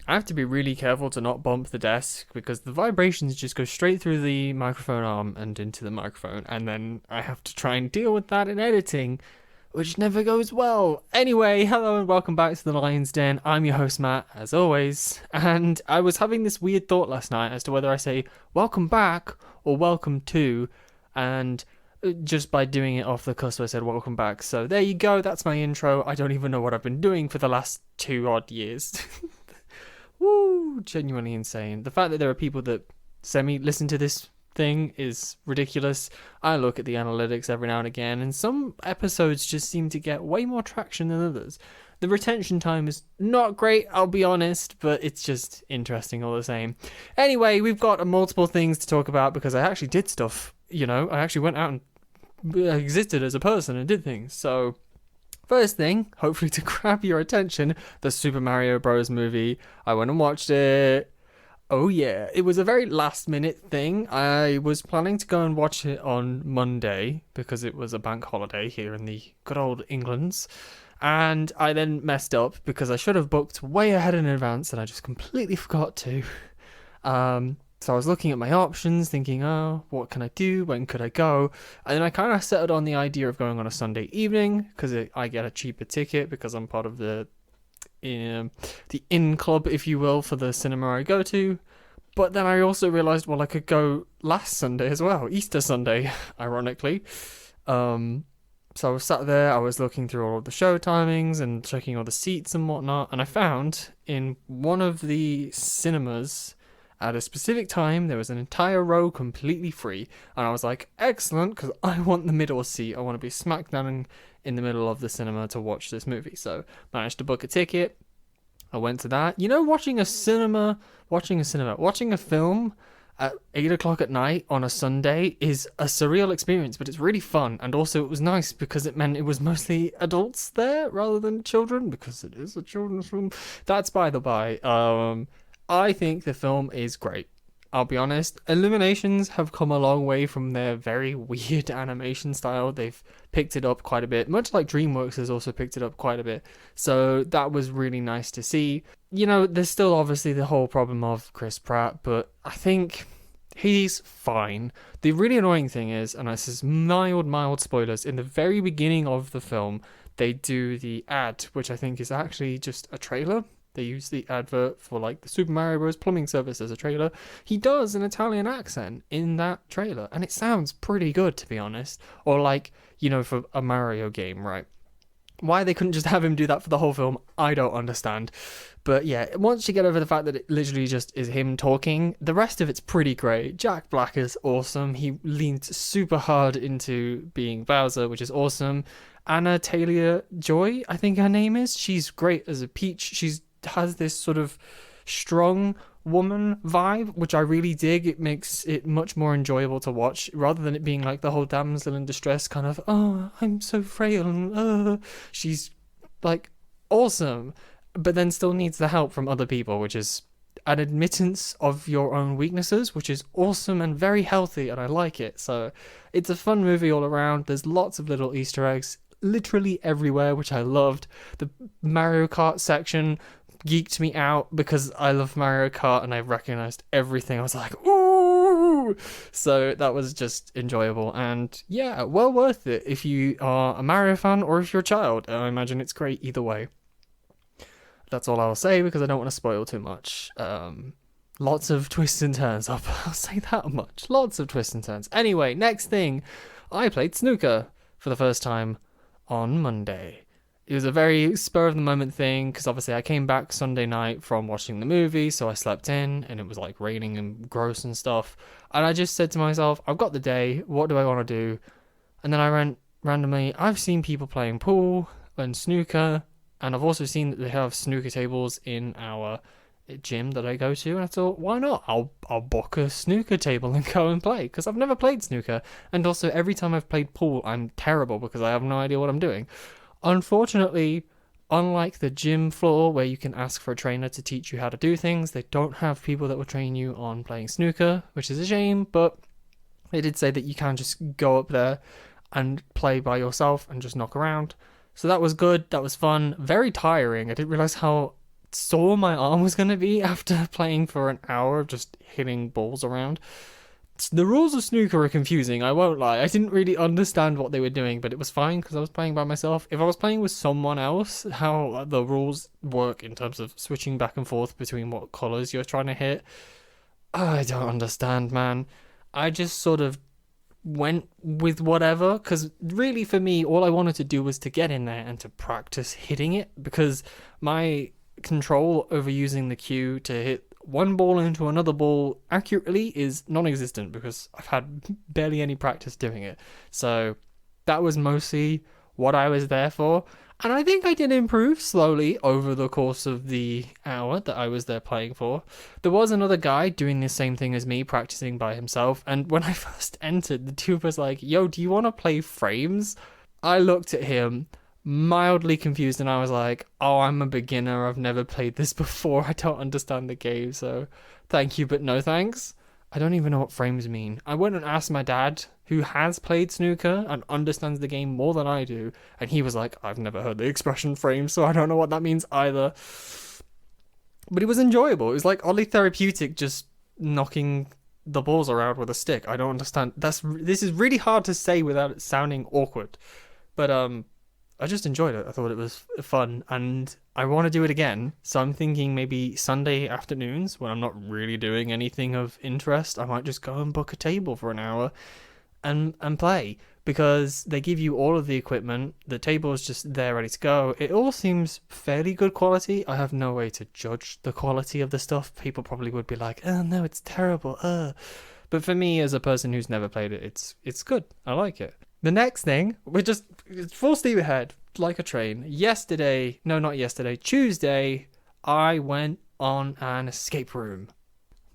I have to be really careful to not bump the desk because the vibrations just go straight through the microphone arm and into the microphone, and then I have to try and deal with that in editing, which never goes well. Anyway, hello and welcome back to the Lion's Den. I'm your host, Matt, as always, and I was having this weird thought last night as to whether I say welcome back or welcome to, and just by doing it off the cusp, I said welcome back. So there you go, that's my intro. I don't even know what I've been doing for the last 2 odd years. Woo, genuinely insane. The fact that there are people that listen to this thing is ridiculous. I look at the analytics every now and again, and some episodes just seem to get way more traction than others. The retention time is not great, I'll be honest, but it's just interesting all the same. Anyway, we've got multiple things to talk about because I actually did stuff, I actually went out and existed as a person and did things. So first thing, hopefully to grab your attention, the Super Mario Bros. Movie. I went and watched it. Oh yeah, it was a very last minute thing. I was planning to go and watch it on Monday because it was a bank holiday here in the good old Englands. And I then messed up because I should have booked way ahead in advance and I just completely forgot to. So I was looking at my options, thinking, oh, what can I do? When could I go? And then I kind of settled on the idea of going on a Sunday evening because I get a cheaper ticket because I'm part of the in club, if you will, for the cinema I go to. But then I also realised, well, I could go last Sunday as well, Easter Sunday, ironically. So I was sat there, I was looking through all of the show timings and checking all the seats and whatnot, and I found in one of the cinemas at a specific time, there was an entire row completely free. And I was like, excellent, because I want the middle seat. I want to be smack down in the middle of the cinema to watch this movie. So managed to book a ticket. I went to that. Watching a film at 8 o'clock at night on a Sunday is a surreal experience, but it's really fun. And also it was nice because it meant it was mostly adults there rather than children, because it is a children's film. That's by the by. I think the film is great. I'll be honest. Illuminations have come a long way from their very weird animation style. They've picked it up quite a bit, much like DreamWorks has also picked it up quite a bit. So that was really nice to see. There's still obviously the whole problem of Chris Pratt, but I think he's fine. The really annoying thing is, and this is mild spoilers, in the very beginning of the film, they do the ad, which I think is actually just a trailer. They use the advert for the Super Mario Bros. Plumbing service as a trailer. He does an Italian accent in that trailer, and it sounds pretty good, to be honest. Or for a Mario game, right? Why they couldn't just have him do that for the whole film, I don't understand. But yeah, once you get over the fact that it literally just is him talking, the rest of it's pretty great. Jack Black is awesome. He leaned super hard into being Bowser, which is awesome. Anna Taylor-Joy, I think her name is. She's great as a Peach. She has this sort of strong woman vibe, which I really dig. It makes it much more enjoyable to watch rather than it being like the whole damsel in distress kind of, oh, I'm so frail. She's awesome, but then still needs the help from other people, which is an admittance of your own weaknesses, which is awesome and very healthy, and I like it. So it's a fun movie all around. There's lots of little Easter eggs literally everywhere, which I loved. The Mario Kart section geeked me out because I love Mario Kart and I recognized everything. I was like, ooh! So that was just enjoyable, and yeah, well worth it if you are a Mario fan or if you're a child. I imagine it's great either way. That's all I'll say because I don't want to spoil too much. Lots of twists and turns. I'll say that much. Lots of twists and turns. Anyway, next thing, I played snooker for the first time on Monday. It was a very spur of the moment thing because obviously I came back Sunday night from watching the movie, so I slept in and it was raining and gross and stuff. And I just said to myself, I've got the day, what do I want to do? And then I went randomly, I've seen people playing pool and snooker, and I've also seen that they have snooker tables in our gym that I go to, and I thought, why not? I'll book a snooker table and go and play because I've never played snooker, and also every time I've played pool, I'm terrible because I have no idea what I'm doing. Unfortunately, unlike the gym floor where you can ask for a trainer to teach you how to do things, they don't have people that will train you on playing snooker, which is a shame, but they did say that you can just go up there and play by yourself and just knock around. So that was good, that was fun, very tiring. I didn't realise how sore my arm was going to be after playing for an hour of just hitting balls around. The rules of snooker are confusing, I won't lie. I didn't really understand what they were doing, but it was fine because I was playing by myself. If I was playing with someone else, how the rules work in terms of switching back and forth between what colours you're trying to hit, I don't understand, man. I just sort of went with whatever, because really for me, all I wanted to do was to get in there and to practice hitting it, because my control over using the cue to hit one ball into another ball accurately is non-existent because I've had barely any practice doing it. So that was mostly what I was there for. And I think I did improve slowly over the course of the hour that I was there playing for. There was another guy doing the same thing as me, practicing by himself. And when I first entered, the dude was like, yo, do you want to play frames? I looked at him, mildly confused, and I was like, oh, I'm a beginner, I've never played this before, I don't understand the game, so thank you but no thanks. I don't even know what frames mean. I went and asked my dad, who has played snooker and understands the game more than I do, and he was like, I've never heard the expression frames, so I don't know what that means either. But it was enjoyable. It was like oddly therapeutic, just knocking the balls around with a stick. I don't understand. This is really hard to say without it sounding awkward, but I just enjoyed it. I thought it was fun, and I want to do it again. So I'm thinking maybe Sunday afternoons when I'm not really doing anything of interest, I might just go and book a table for an hour and play, because they give you all of the equipment. The table is just there ready to go. It all seems fairly good quality. I have no way to judge the quality of the stuff. People probably would be like, oh no, it's terrible. But for me, as a person who's never played it, it's good. I like it. The next thing, it's full steam ahead, like a train. Tuesday, I went on an escape room.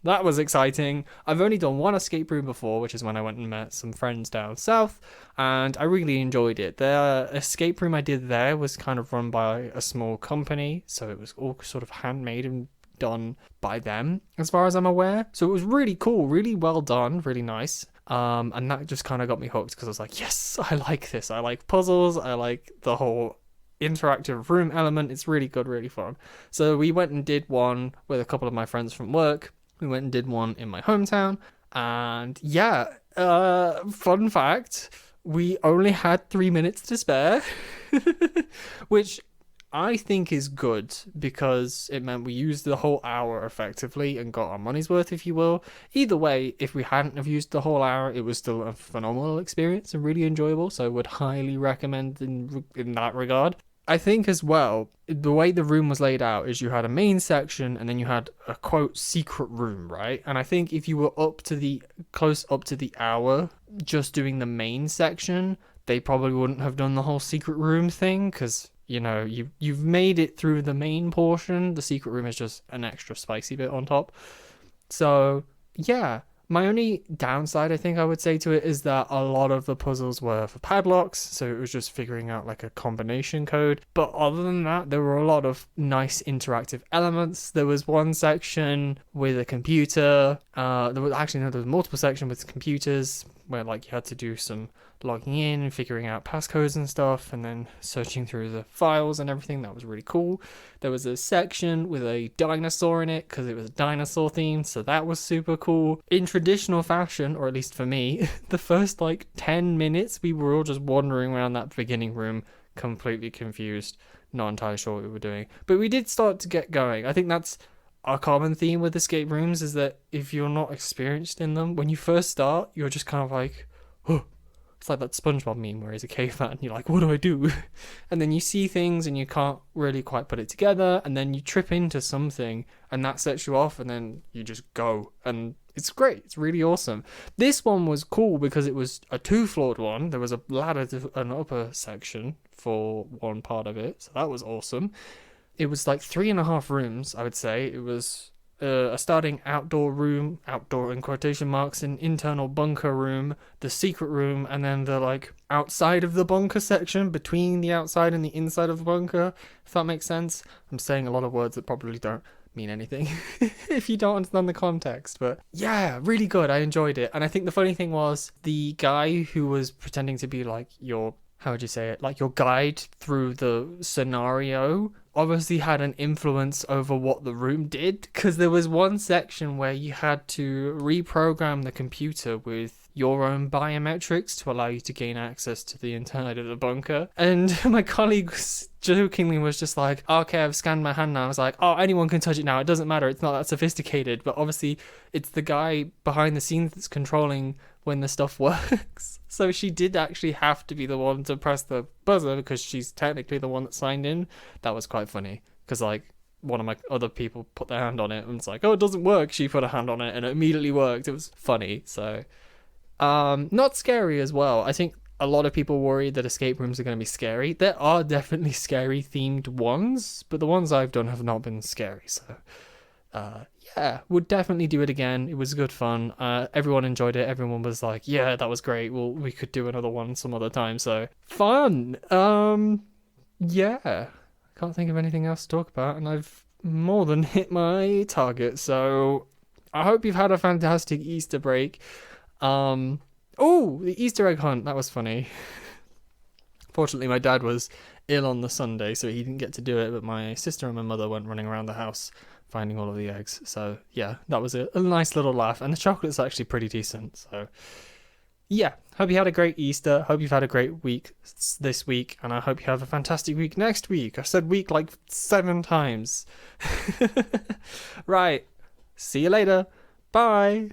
That was exciting. I've only done one escape room before, which is when I went and met some friends down south, and I really enjoyed it. The escape room I did there was kind of run by a small company, so it was all sort of handmade and done by them, as far as I'm aware. So it was really cool, really well done, really nice. And that just kind of got me hooked, because I was like, yes, I like this. I like puzzles. I like the whole interactive room element. It's really good, really fun. So we went and did one with a couple of my friends from work. We went and did one in my hometown. And yeah, fun fact, we only had 3 minutes to spare, which I think is good, because it meant we used the whole hour effectively and got our money's worth, if you will. Either way, if we hadn't have used the whole hour, it was still a phenomenal experience and really enjoyable, so I would highly recommend in that regard. I think as well, the way the room was laid out is you had a main section and then you had a quote secret room, right? And I think if you were close up to the hour just doing the main section, they probably wouldn't have done the whole secret room thing, because you know, you've made it through the main portion. The secret room is just an extra spicy bit on top. So yeah, my only downside, I think I would say to it, is that a lot of the puzzles were for padlocks, so it was just figuring out like a combination code. But other than that, there were a lot of nice interactive elements. There was one section with a computer. There was multiple sections with computers where like you had to do some logging in and figuring out passcodes and stuff, and then searching through the files and everything. That was really cool. There was a section with a dinosaur in it, because it was dinosaur themed, so that was super cool. In traditional fashion, or at least for me, the first like 10 minutes we were all just wandering around that beginning room, completely confused, not entirely sure what we were doing, but we did start to get going. I think that's a common theme with escape rooms, is that if you're not experienced in them, when you first start, you're just kind of like, oh. It's like that SpongeBob meme where he's a caveman and you're like, what do I do? And then you see things and you can't really quite put it together, and then you trip into something and that sets you off, and then you just go, and it's great. It's really awesome. This one was cool because it was a 2-floored one. There was a ladder to an upper section for one part of it, so that was awesome. It was like 3.5 rooms, I would say. It was a starting outdoor room, outdoor in quotation marks, an internal bunker room, the secret room, and then the like outside of the bunker section, between the outside and the inside of the bunker, if that makes sense. I'm saying a lot of words that probably don't mean anything if you don't understand the context, but yeah, really good. I enjoyed it. And I think the funny thing was, the guy who was pretending to be like your, how would you say it, like your guide through the scenario, obviously had an influence over what the room did, because there was one section where you had to reprogram the computer with your own biometrics to allow you to gain access to the inside of the bunker. And my colleague jokingly was just like, okay, I've scanned my hand now. I was like, oh, anyone can touch it now. It doesn't matter. It's not that sophisticated. But obviously, it's the guy behind the scenes that's controlling when the stuff works. So she did actually have to be the one to press the buzzer because she's technically the one that signed in. That was quite funny because, like, one of my other people put their hand on it and it's like, oh, it doesn't work. She put a hand on it and it immediately worked. It was funny. So not scary as well. I think a lot of people worry that escape rooms are going to be scary. There are definitely scary themed ones, but the ones I've done have not been scary. So yeah, would definitely do it again. It was good fun. Everyone enjoyed it. Everyone was like, yeah, that was great. Well, we could do another one some other time. So fun. Yeah, can't think of anything else to talk about, and I've more than hit my target. So I hope you've had a fantastic Easter break. Oh, the Easter egg hunt, that was funny. Fortunately, my dad was ill on the Sunday, so he didn't get to do it, but my sister and my mother went running around the house finding all of the eggs. So yeah, that was a nice little laugh, and the chocolate's actually pretty decent. So yeah, hope you had a great Easter. Hope you've had a great week this week, and I hope you have a fantastic week next week. I said week like 7 times. Right, see you later. Bye.